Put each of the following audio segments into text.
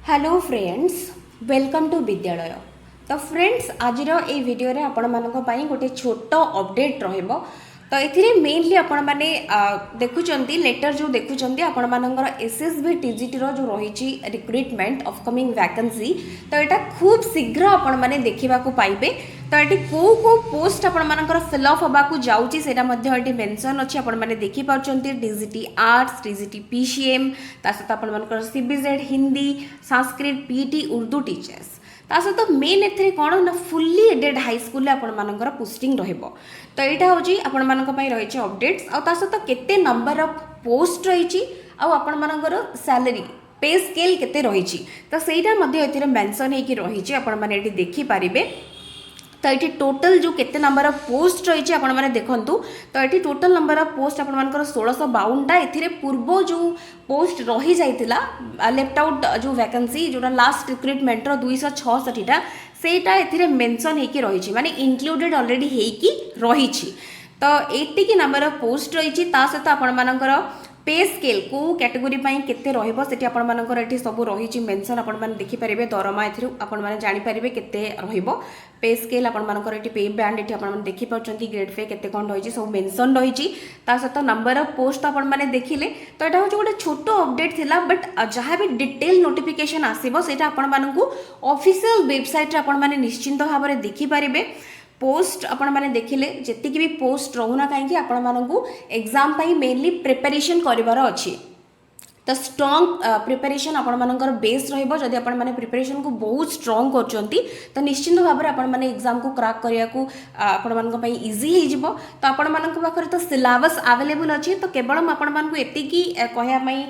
Hello friends, welcome to विद्यालय। तो friends आज ये वीडियो रे आपण मानक पई गोटे छोट अपडेट रहिबो। तो एथिरे मेनली आपण माने देखुचंती लेटर जो देखुचंती आपण मानकर एसएसबी टीजीटी रो जो रहिछि रिक्रुटमेंट अपकमिंग वैकेंसी। तो एटा खूब शीघ्र आपण माने देखिबा को पाइबे। तो ये को पोस्ट आपण मानकर फिलअप होबाकू जाउची सेटा मध्ये एटी मेंशन अछि। आपण माने देखि पाउचंती डीजीटी आर्ट्स, डीजीटी पीसीएम, ता सहित आपण मानकर CBZ Hindi, Sanskrit, PT, Urdu teachers, ता सहित मेन एथरे कोन ना फुल्ली एडेड हाई स्कूल ले आपण मानकर पोस्टिंग रहइबो। तो एटा होची आपण मानक पई रहिछि अपडेट्स। आ ता सहित केते नंबर ऑफ पोस्ट रहिछि आ आपण मानकर सैलरी पे स्केल केते रहिछि, तो सेटा मध्ये एथिरे मेंशन हे कि रहिछि। आपण माने एटी देखि पारिबे। तो ये टोटल जो केते नंबर ऑफ पोस्ट रही आपण मैंने देखंतु। तो ये टोटल नंबर ऑफ पोस्ट आपण मानकर 1652टा। एथिरे पूर्व जो पोस्ट रही जाइतिला लेफ्ट आउट जो वैकेंसी जोटा लास्ट रिक्रुटमेंट रो 266टा सेटा एथिरे मेंशन हे कि रही माने इंक्लूडेड ऑलरेडी हे कि रही। तो एतिकी नंबर ऑफ पोस्ट रही ता सहित आपण मानकर पे स्केल को कैटेगरी पाई केते रहइबो सेठी आपण मानकर एठी सब रही मेंशन। आपण माने देखि परिबे दरमा एथिरु आपण माने जानि परिबे केते रहइबो पे स्केल। आपण मानकर एठी पे बैंड एठी आपण माने देखि पाउचंती ग्रेड पे केते कोन रही सब मेंशन रही ता सहित नंबर ऑफ पोस्ट आपण माने देखिले। तो एटा हो गोटे छोटो अपडेट थिला, बट जहाँ भी डिटेल नोटिफिकेशन आसीबो सेटा आपण मानकू ऑफिशियल वेबसाइट रे आपण माने निश्चिंत भाबरे देखि परिबे। पोस्ट आपण माने देखिले जेति भी पोस्ट रहूना कहीं आपण मानकू एग्जाम पाई मेनली प्रिपरेशन करिवार अछि। तो स्ट्रॉन्ग प्रिपरेशन आपण मानकर बेस रहिबो। जदि आपण माने प्रिपरेशन को बहुत स्ट्रॉन्ग करचंती तो निश्चित भाव में आपण माने एग्जाम को क्रैक करिया को आपण मानक पई इजी हे जिवो। तो आपण मानक पाखरे तो सिलेबस अवेलेबल अछि। तो केवल आपण मानकू एति की कहया पई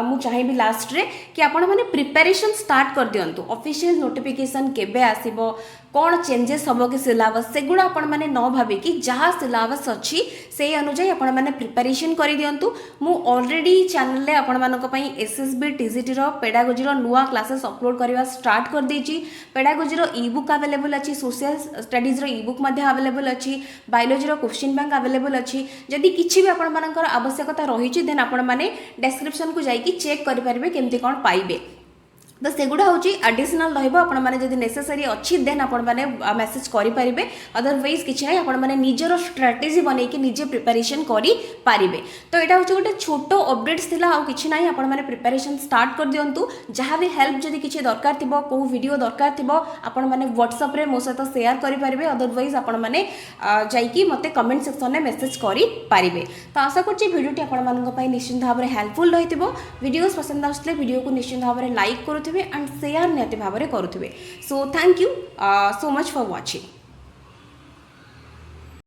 मु चाहेबी लास्ट रे कि आपण माने प्रिपरेशन स्टार्ट कर दियंतु। ऑफिशियल नोटिफिकेशन केबे आसीबो, कौन चेंजेस हम कि सिलेबस सेगुड़ा आपण माने न भाबी कि जहाँ सिलेबस अच्छी से अनुसार आपण माने प्रिपरेशन कर दियंतु। मु ऑलरेडी चैनल रे आपण मानक पई एसएसबी टीजीटी रो पेडागोजी रो नुआ क्लासेस अपलोड करबा स्टार्ट कर देछि। पेडागोजी रो ई बुक अवेलेबल अछि, सोशल स्टडीज रो ई बुक मध्ये अवेलेबल अछि, बायोलॉजी रो क्वेश्चन बैंक अवेलेबल अछि। जदि किछि भी आपण मानकर आवश्यकता रहिछि देन आपण माने डिस्क्रिप्शन को जाई कि चेक करि परिबे केमति कोन पाइबे। तो सेगुड़ा हूँ एडिशनल रही नेसेसरी अच्छी देन आपण मैंने मेसेज करेंगे। अदरवाइज किसी ना आपण मैंने निजर स्ट्राटेजी बनईकि निजे प्रिपरेशन करेंगे। तो यहाँ हूँ गोटे छोट अपडेट्स थिला आ किछि ना आपण मैंने प्रिपरेशन स्टार्ट कर दिंतु। जहाँ भी हेल्प जदि किसी दरकार थो को वीडियो दरकार थो आपण मैंने व्हाट्सएप रे मो सहित शेयर करेंगे। अदरवाइज आपण मैंने जाइए मत कमेंट सेक्शन में मेसेज करेंगे। तो आशा करुँच भिडियोटी आपण निश्चित भाव में हेल्पफुल रही। वीडियोस पसंद आसले वीडियो को निश्चित भाव में लाइक करू एंड शेयर नियति भाव में करुवे। So thank you so much for watching.